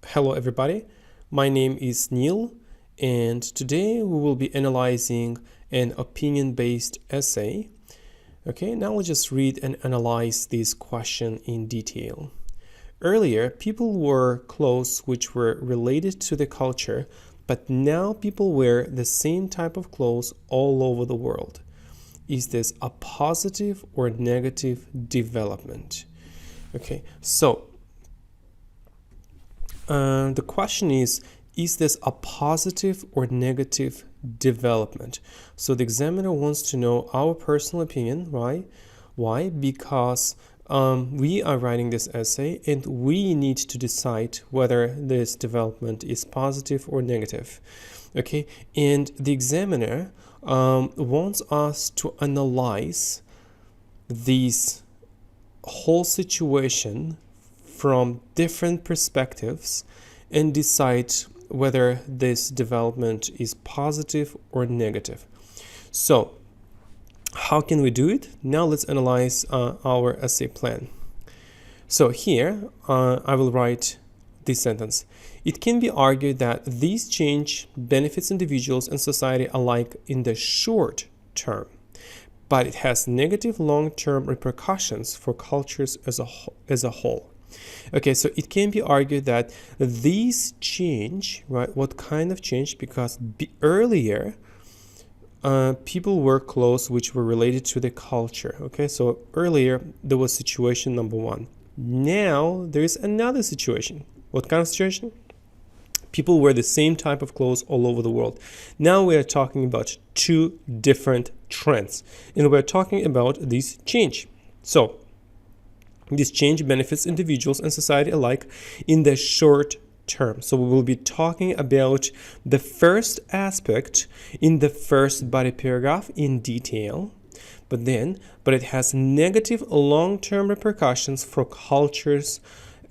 Hello everybody, my name is Neil and today we will be analyzing an opinion-based essay. Okay, now we'll just read and analyze this question in detail. Earlier, people wore clothes which were related to the culture, but now people wear the same type of clothes all over the world. Is this a positive or negative development? Okay, so the question is this a positive or negative development? So the examiner wants to know our personal opinion, right? Why? Because we are writing this essay and we need to decide whether this development is positive or negative. Okay, and the examiner wants us to analyze this whole situation from different perspectives and decide whether this development is positive or negative. So, how can we do it? Now let's analyze our essay plan. So here, I will write this sentence. It can be argued that this change benefits individuals and society alike in the short term, but it has negative long-term repercussions for cultures as a whole. Okay, so it can be argued that this change, right? What kind of change? Because earlier, people wore clothes which were related to the culture. Okay, so earlier there was situation number one. Now there is another situation. What kind of situation? People wear the same type of clothes all over the world. Now we are talking about two different trends, and we're talking about this change. So this change benefits individuals and society alike in the short term. So we will be talking about the first aspect in the first body paragraph in detail, but it has negative long-term repercussions for cultures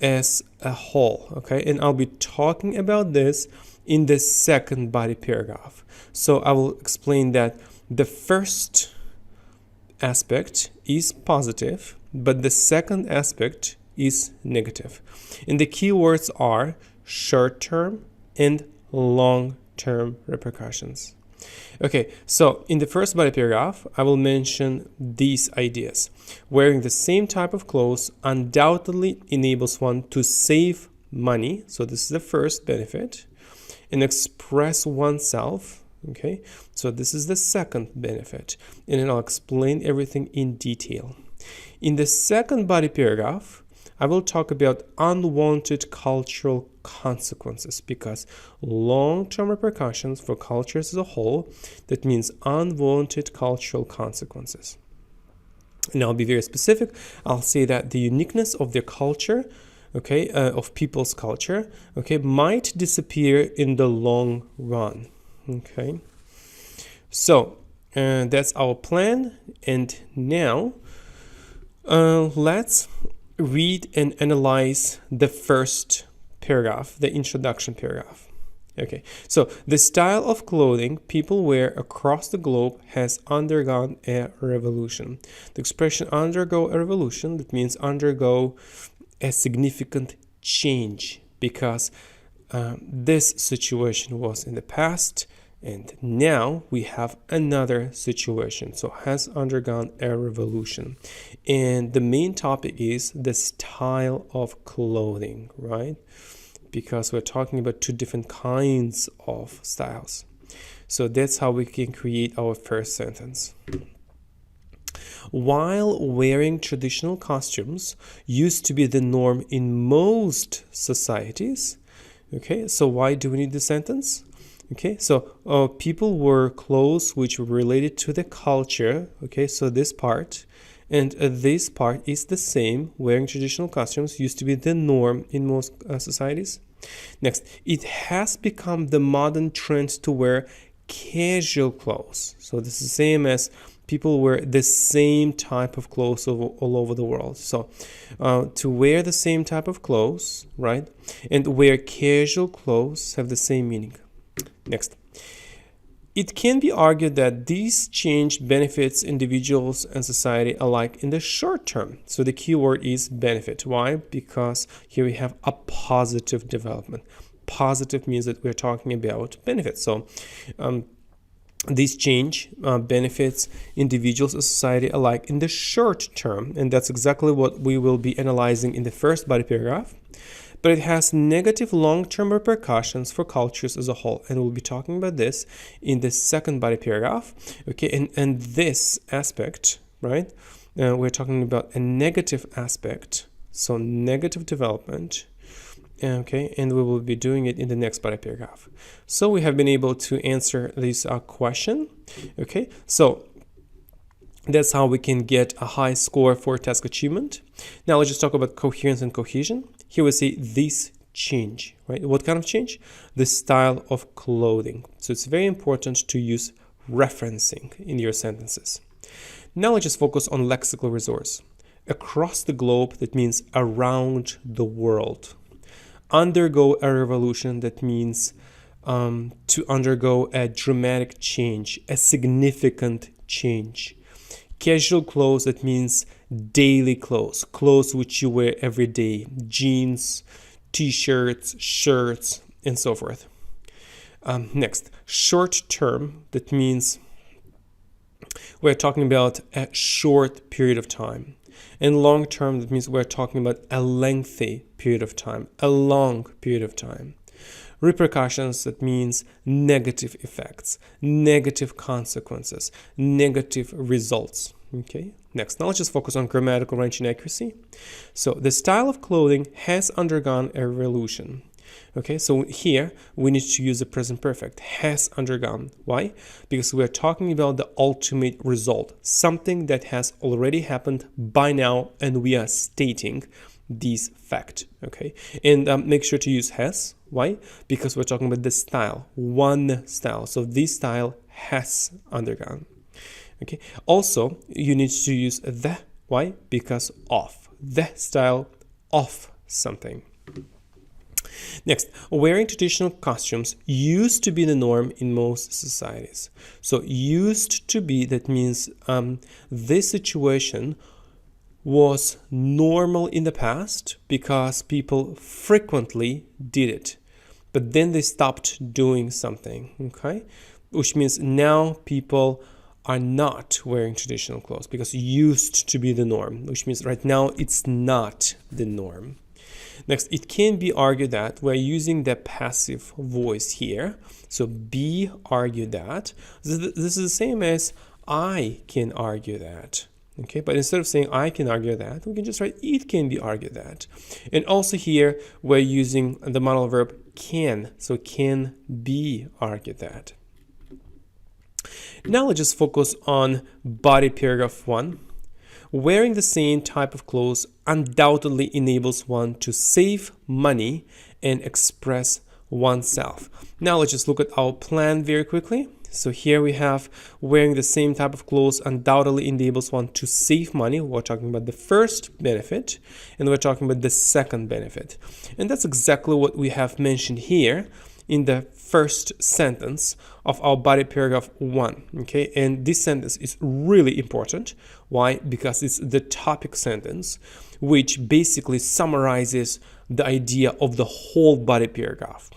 as a whole. Okay, and I'll be talking about this in the second body paragraph. So I will explain that the first aspect is positive, but the second aspect is negative. And the keywords are short-term and long-term repercussions. Okay, so in the first body paragraph, I will mention these ideas. Wearing the same type of clothes undoubtedly enables one to save money, so this is the first benefit, and express oneself. Okay, so this is the second benefit, and then I'll explain everything in detail. In the second body paragraph, I will talk about unwanted cultural consequences, because long-term repercussions for cultures as a whole, that means unwanted cultural consequences. And I'll be very specific. I'll say that the uniqueness of their culture, okay, of people's culture, okay, might disappear in the long run. Okay, so that's our plan, and now let's read and analyze the first paragraph, the introduction paragraph. Okay, so the style of clothing people wear across the globe has undergone a revolution. The expression undergo a revolution, that means undergo a significant change, because this situation was in the past and now we have another situation, so has undergone a revolution. And the main topic is the style of clothing, right? Because we're talking about two different kinds of styles. So that's how we can create our first sentence. While wearing traditional costumes used to be the norm in most societies, okay, so why do we need the sentence? Okay, so people wore clothes which were related to the culture. Okay, so this part, and this part is the same. Wearing traditional costumes used to be the norm in most societies. Next, it has become the modern trend to wear casual clothes. So this is the same as people wear the same type of clothes all over the world. So to wear the same type of clothes, right, and wear casual clothes have the same meaning. Next, it can be argued that this change benefits individuals and society alike in the short term. So the key word is benefit. Why? Because here we have a positive development. Positive means that we're talking about benefits. So this change benefits individuals and society alike in the short term, and that's exactly what we will be analyzing in the first body paragraph. But it has negative long-term repercussions for cultures as a whole, and we'll be talking about this in the second body paragraph. Okay, and this aspect, right? We're talking about a negative aspect, so negative development. Okay, and we will be doing it in the next body paragraph. So we have been able to answer this question. Okay, so that's how we can get a high score for task achievement. Now let's just talk about coherence and cohesion. Here we say this change, right? What kind of change? The style of clothing. So it's very important to use referencing in your sentences. Now let's just focus on lexical resource. Across the globe, that means around the world. Undergo a revolution, that means to undergo a dramatic change, a significant change. Casual clothes, that means daily clothes, clothes which you wear every day, jeans, t-shirts, shirts, and so forth. Next, short term, that means we're talking about a short period of time. And long term, that means we're talking about a lengthy period of time, a long period of time. Repercussions, that means negative effects, negative consequences, negative results. Okay, next, now let's just focus on grammatical range and accuracy. So the style of clothing has undergone a revolution. Okay, so here we need to use the present perfect, has undergone. Why? Because we are talking about the ultimate result, something that has already happened by now, and we are stating this fact. Okay, and make sure to use has. Why? Because we're talking about the style, one style. So this style has undergone. Okay, also you need to use the. Why? Because of the style of something. Next, wearing traditional costumes used to be the norm in most societies. So used to be, that means this situation was normal in the past because people frequently did it. But then they stopped doing something, okay? Which means now people are not wearing traditional clothes because it used to be the norm, which means right now it's not the norm. Next, it can be argued that we're using the passive voice here. So be argued that. This is the same as I can argue that. Okay, but instead of saying I can argue that, we can just write it can be argued that. And also here, we're using the modal verb can. So can be argued that. Now let's just focus on body paragraph 1. Wearing the same type of clothes undoubtedly enables one to save money and express oneself. Now let's just look at our plan very quickly. So here we have wearing the same type of clothes undoubtedly enables one to save money. We're talking about the first benefit, and we're talking about the second benefit. And that's exactly what we have mentioned here in the first sentence of our body paragraph 1. Okay, and this sentence is really important. Why? Because it's the topic sentence, which basically summarizes the idea of the whole body paragraph.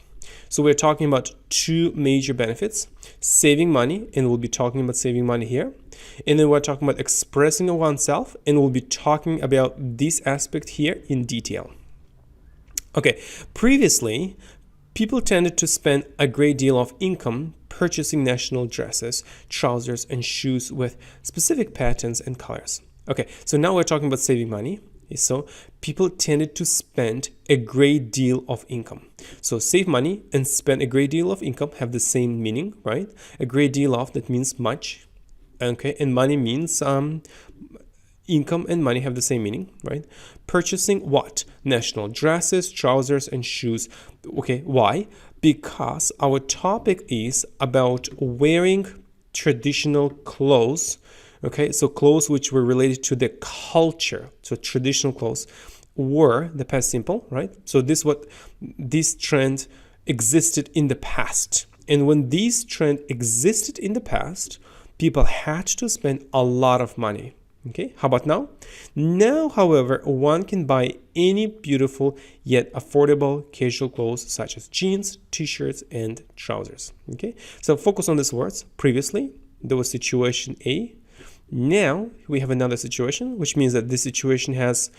So we're talking about two major benefits: saving money, and we'll be talking about saving money here. And then we're talking about expressing oneself, and we'll be talking about this aspect here in detail. Okay, previously, people tended to spend a great deal of income purchasing national dresses, trousers, and shoes with specific patterns and colors. Okay, so now we're talking about saving money. So people tended to spend a great deal of income. So save money and spend a great deal of income have the same meaning, right? A great deal of, that means much. Okay, and money means income and money have the same meaning, right? Purchasing what? National dresses, trousers, and shoes. Okay, why? Because our topic is about wearing traditional clothes. Okay, so clothes which were related to the culture. So traditional clothes were the past simple, right? So this trend existed in the past. And when these trends existed in the past, people had to spend a lot of money. Okay, how about now? Now, however, one can buy any beautiful yet affordable casual clothes such as jeans, t-shirts, and trousers. Okay, so focus on these words. Previously, there was situation A. Now we have another situation, which means that this situation has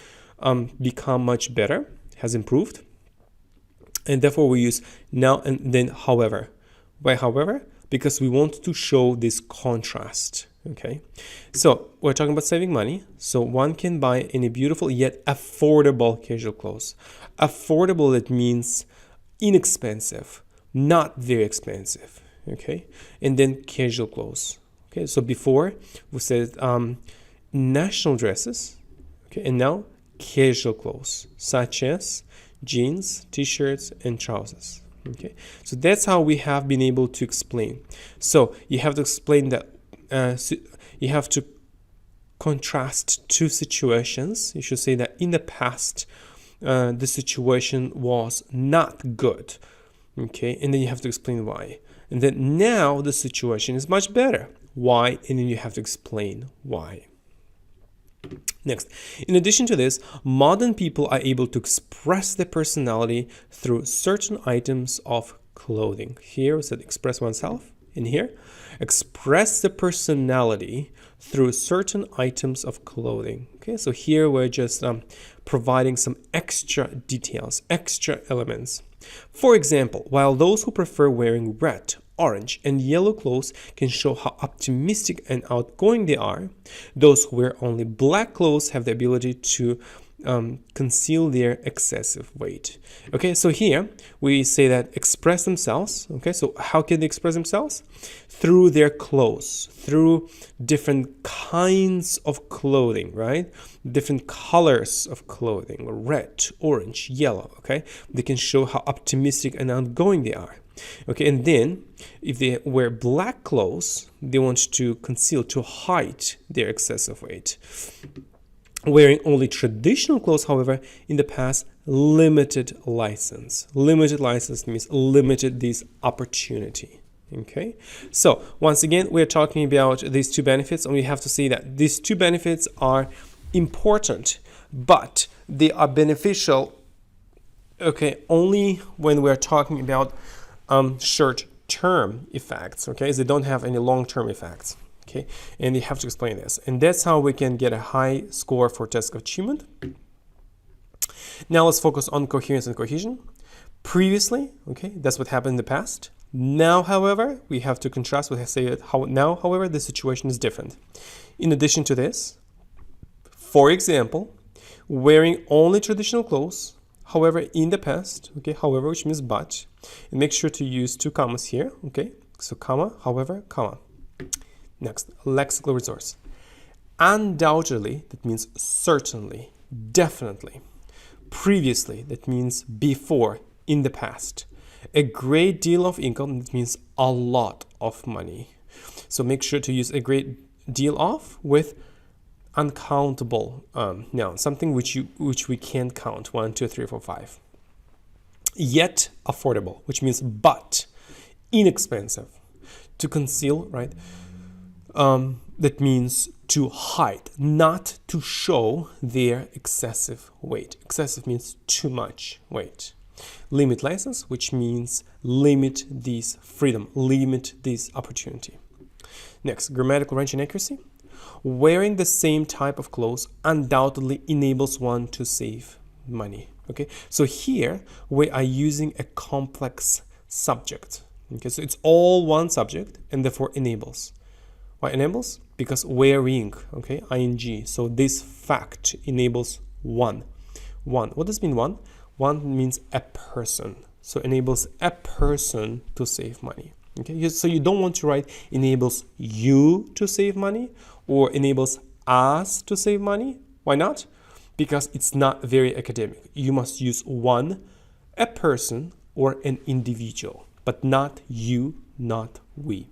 become much better, has improved. And therefore we use now and then however. Why however? Because we want to show this contrast. Okay, so we're talking about saving money. So one can buy any beautiful yet affordable casual clothes. Affordable, that means inexpensive, not very expensive. Okay, and then casual clothes. Okay, so before we said national dresses. Okay, and now casual clothes such as jeans, t-shirts, and trousers. Okay, so that's how we have been able to explain. So you have to explain that you have to contrast two situations. You should say that in the past the situation was not good. Okay, and then you have to explain why. And then now the situation is much better. Why? And then you have to explain why. Next, in addition to this, modern people are able to express their personality through certain items of clothing. Here we said express oneself. In here, express the personality through certain items of clothing. Okay, so here we're just providing some extra details, extra elements. For example, while those who prefer wearing red, orange, and yellow clothes can show how optimistic and outgoing they are, those who wear only black clothes have the ability to conceal their excessive weight. Okay, so here we say that express themselves. Okay, so how can they express themselves? Through their clothes, through different kinds of clothing, right? Different colors of clothing, red, orange, yellow. Okay, they can show how optimistic and outgoing they are. Okay, and then if they wear black clothes, they want to conceal, to hide their excessive weight. Wearing only traditional clothes, however, in the past, limited license. Limited license means limited this opportunity. Okay, so once again, we're talking about these two benefits, and we have to say that these two benefits are important, but they are beneficial, okay, only when we're talking about short-term effects. Okay, they don't have any long-term effects. Okay, and you have to explain this, and that's how we can get a high score for test of achievement. Now let's focus on coherence and cohesion. Previously, okay, that's what happened in the past. Now, however, we have to contrast with say that now, however, the situation is different. In addition to this, for example, wearing only traditional clothes, however, in the past, okay, however, which means but, and make sure to use two commas here. Okay, so comma, however, comma. Next, lexical resource. Undoubtedly, that means certainly, definitely. Previously, that means before, in the past. A great deal of income, that means a lot of money. So make sure to use a great deal of with uncountable noun, something which we can't count. 1, 2, 3, 4, 5. Yet affordable, which means but inexpensive. To conceal, right? That means to hide, not to show their excessive weight. Excessive means too much weight. Limit license, which means limit this freedom, limit this opportunity. Next, grammatical range and accuracy. Wearing the same type of clothes undoubtedly enables one to save money. Okay, so here we are using a complex subject. Okay, so it's all one subject and therefore enables. Why enables? Because wearing, okay, ing. So this fact enables one. One. What does mean one? One means a person. So enables a person to save money. Okay, so you don't want to write enables you to save money or enables us to save money. Why not? Because it's not very academic. You must use one, a person, or an individual, but not you, not we.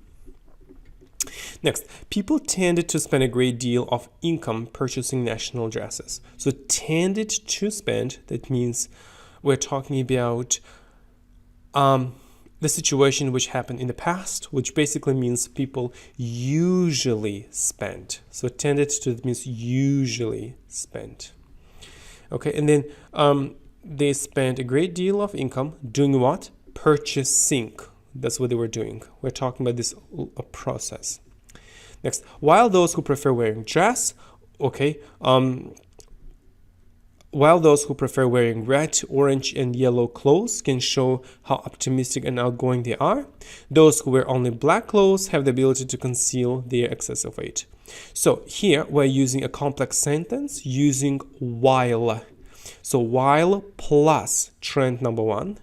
Next, people tended to spend a great deal of income purchasing national dresses. So tended to spend, that means we're talking about the situation which happened in the past, which basically means people usually spent. So tended to means usually spent. Okay, and then they spent a great deal of income doing what? Purchasing. That's what they were doing. We're talking about this process. Next, while those who prefer wearing dress, okay, while those who prefer wearing red, orange, and yellow clothes can show how optimistic and outgoing they are, those who wear only black clothes have the ability to conceal their excessive weight. So here we're using a complex sentence using while. So while plus trend number 1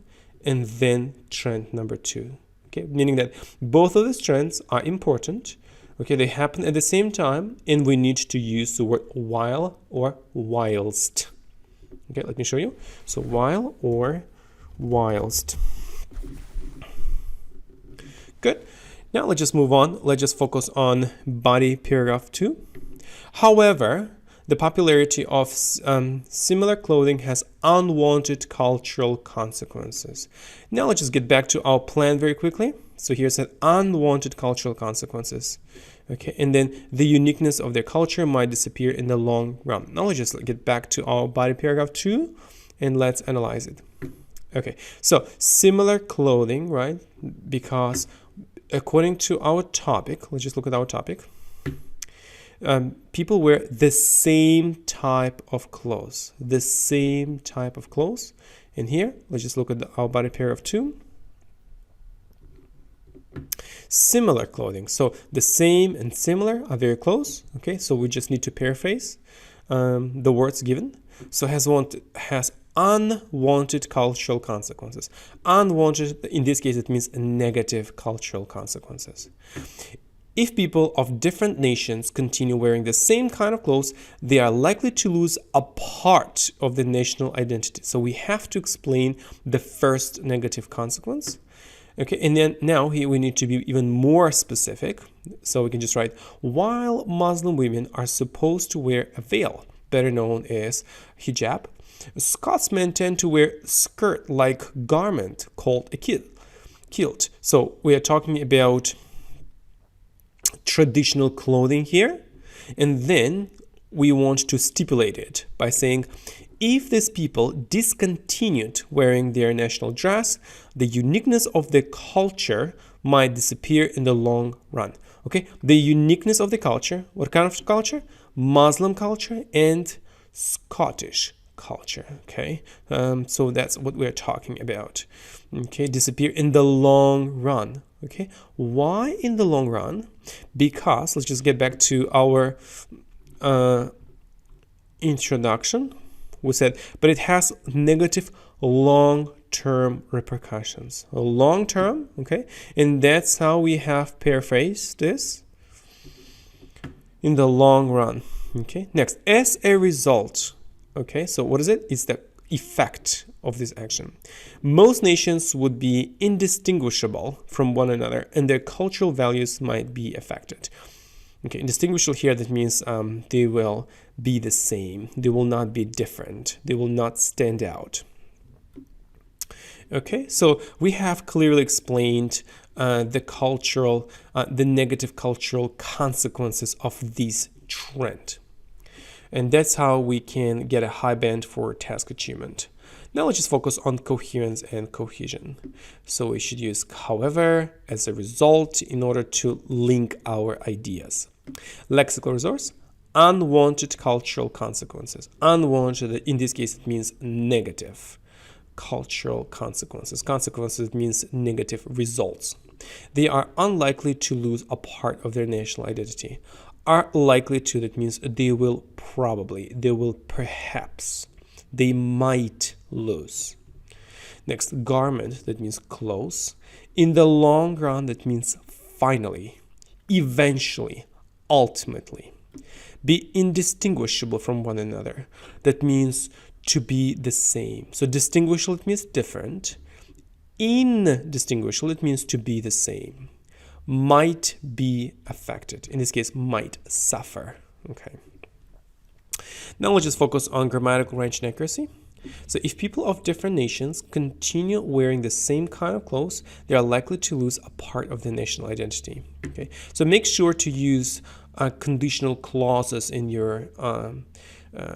and then trend number 2. Okay, meaning that both of these trends are important. Okay, they happen at the same time, and we need to use the word while or whilst. Okay, let me show you. So while or whilst. Good. Now let's just move on. Let's just focus on body paragraph 2. However, the popularity of similar clothing has unwanted cultural consequences. Now let's just get back to our plan very quickly. So here's an unwanted cultural consequences. Okay, and then the uniqueness of their culture might disappear in the long run. Now let's just get back to our body paragraph 2 and let's analyze it. Okay, so similar clothing, right? Because according to our topic, let's just look at our topic. People wear the same type of clothes. The same type of clothes. And here, let's just look at our body paragraph 2. Similar clothing. So the same and similar are very close. Okay, so we just need to paraphrase the words given. So has unwanted cultural consequences. Unwanted, in this case, it means negative cultural consequences. If people of different nations continue wearing the same kind of clothes, they are likely to lose a part of the national identity. So we have to explain the first negative consequence. Okay, and then now here we need to be even more specific. So we can just write, while Muslim women are supposed to wear a veil, better known as hijab, Scotsmen tend to wear skirt-like garment called a kilt. So we are talking about traditional clothing here, and then we want to stipulate it by saying, if these people discontinued wearing their national dress, the uniqueness of the culture might disappear in the long run. Okay, the uniqueness of the culture, what kind of culture? Muslim culture and Scottish culture. Okay, so that's what we're talking about. Okay, disappear in the long run. Okay, why in the long run? Because let's just get back to our introduction. We said, but it has negative long-term repercussions. Long-term, okay, and that's how we have paraphrased this. In the long run. Okay, next, as a result. Okay, so what is it? It's the effect of this action. Most nations would be indistinguishable from one another, and their cultural values might be affected. Okay, indistinguishable here, that means they will be the same. They will not be different. They will not stand out. Okay, so we have clearly explained the negative cultural consequences of this trend. And that's how we can get a high band for task achievement. Now let's just focus on coherence and cohesion. So we should use however as a result in order to link our ideas. Lexical resource, unwanted cultural consequences. Unwanted, in this case, it means negative cultural consequences. Consequences means negative results. They are unlikely to lose a part of their national identity. Are likely to, that means they will probably, they will perhaps, they might lose. Next, garment, that means clothes. In the long run, that means finally, eventually, ultimately. Be indistinguishable from one another. That means to be the same. So distinguishable, it means different. Indistinguishable, it means to be the same. Might be affected. In this case, might suffer. Okay. Now let's just focus on grammatical range and accuracy. So if people of different nations continue wearing the same kind of clothes, they are likely to lose a part of their national identity. Okay, so make sure to use conditional clauses in your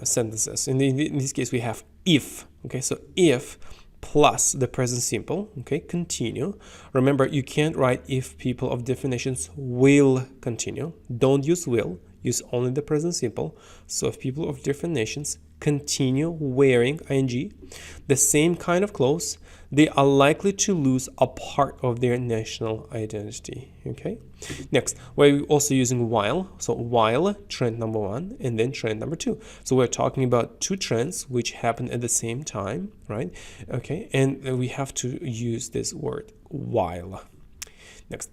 sentences. In this case, we have if. Okay, so if plus the present simple. Okay, continue. Remember, you can't write if people of different nations will continue. Don't use will. Use only the present simple. So if people of different nations continue wearing ing the same kind of clothes, they are likely to lose a part of their national identity. Okay, next, we're also using while. So while, trend number one, and then trend number two. So we're talking about two trends which happen at the same time, right? Okay, and we have to use this word while. Next,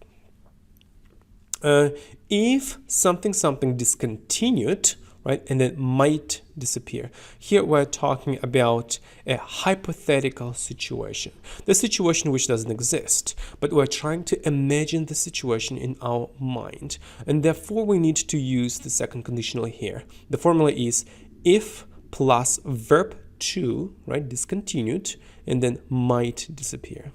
if something discontinued, right, and then might disappear. Here we're talking about a hypothetical situation, the situation which doesn't exist, but we're trying to imagine the situation in our mind, and therefore we need to use the second conditional here. The formula is if plus verb to, right, discontinued, and then might disappear.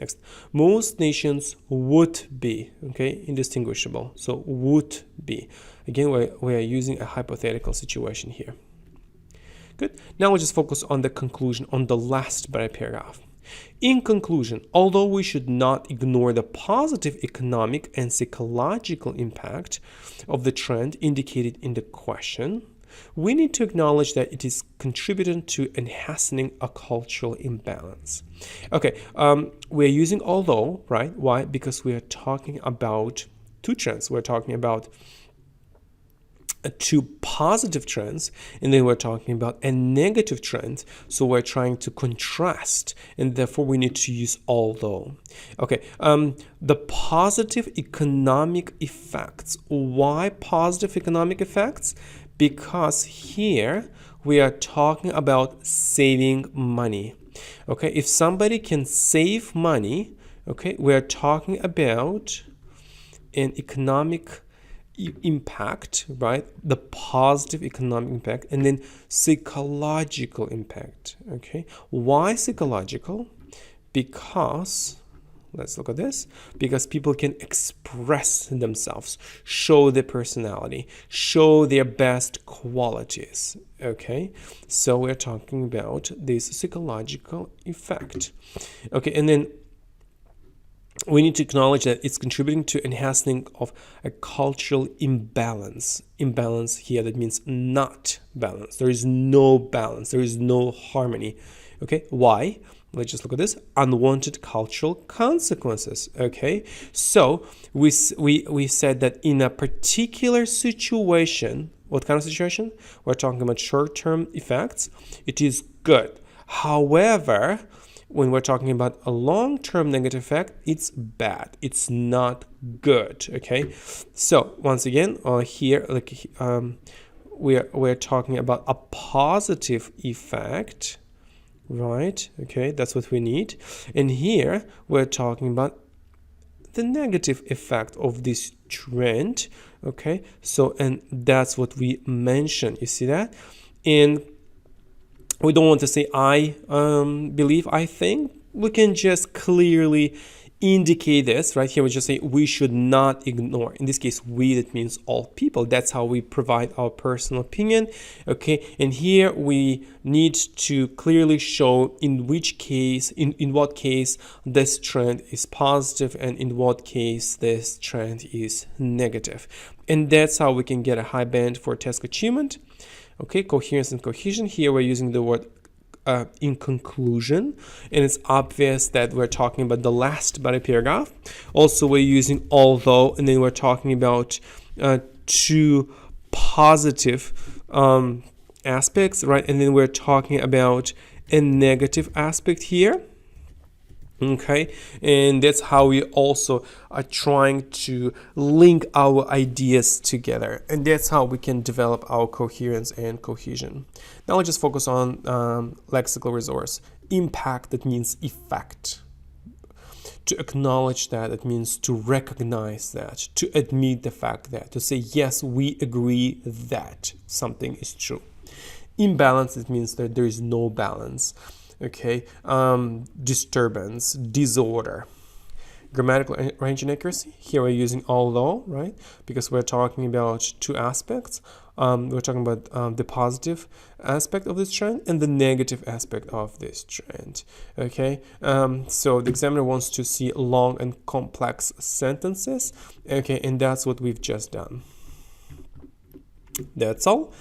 Next, most nations would be, okay, indistinguishable. So would be. Again, we are using a hypothetical situation here. Good. Now we'll just focus on the conclusion, on the last paragraph. In conclusion, although we should not ignore the positive economic and psychological impact of the trend indicated in the question, we need to acknowledge that it is contributing to enhancing a cultural imbalance. Okay, we're using although, right? Why? Because we are talking about two trends. We're talking about two positive trends, and then we're talking about a negative trend. So we're trying to contrast, and therefore we need to use although. Okay, the positive economic effects. Why positive economic effects? Because here we are talking about saving money. Okay, if somebody can save money, okay, we are talking about an economic impact, right? The positive economic impact, and then psychological impact. Okay, why psychological? Because let's look at this. Because people can express themselves, show their personality, show their best qualities. Okay, so we're talking about this psychological effect. Okay, and then we need to acknowledge that it's contributing to enhancing of a cultural imbalance. Imbalance here, that means not balance. There is no balance. There is no harmony. Okay, why? Let's just look at this. Unwanted cultural consequences. Okay, so we said that in a particular situation, what kind of situation? We're talking about short-term effects. It is good. However, when we're talking about a long-term negative effect, it's bad. It's not good. Okay, so once again, here, like we're talking about a positive effect. Right, okay, that's what we need. And here we're talking about the negative effect of this trend. Okay, so and that's what we mentioned. You see that? And we don't want to say I believe, I think. We can just clearly indicate this. Right here we just say we should not ignore. In this case, we, that means all people. That's how we provide our personal opinion. Okay, and here we need to clearly show in which case, in what case this trend is positive and in what case this trend is negative. And that's how we can get a high band for task achievement. Okay, coherence and cohesion. Here we're using the word in conclusion, and it's obvious that we're talking about the last body paragraph. Also, we're using although, and then we're talking about two positive aspects, right? And then we're talking about a negative aspect here. Okay, and that's how we also are trying to link our ideas together, and that's how we can develop our coherence and cohesion. Now let's just focus on lexical resource. Impact, that means effect. To acknowledge that, it means to recognize that, to admit the fact that, to say yes, we agree that something is true. Imbalance, it means that there is no balance. Okay, disturbance, disorder. Grammatical range and accuracy, here we're using although, right? Because we're talking about two aspects. We're talking about the positive aspect of this trend and the negative aspect of this trend. Okay, so the examiner wants to see long and complex sentences. Okay, and that's what we've just done. That's all.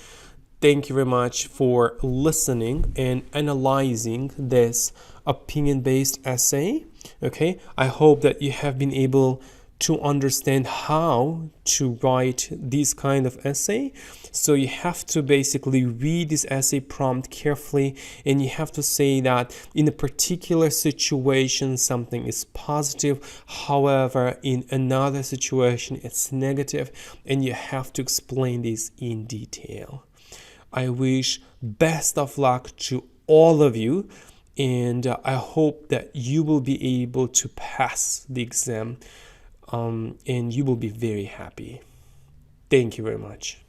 Thank you very much for listening and analyzing this opinion-based essay. Okay, I hope that you have been able to understand how to write this kind of essay. So you have to basically read this essay prompt carefully, and you have to say that in a particular situation something is positive, however in another situation it's negative, and you have to explain this in detail. I wish best of luck to all of you, and I hope that you will be able to pass the exam, and you will be very happy. Thank you very much.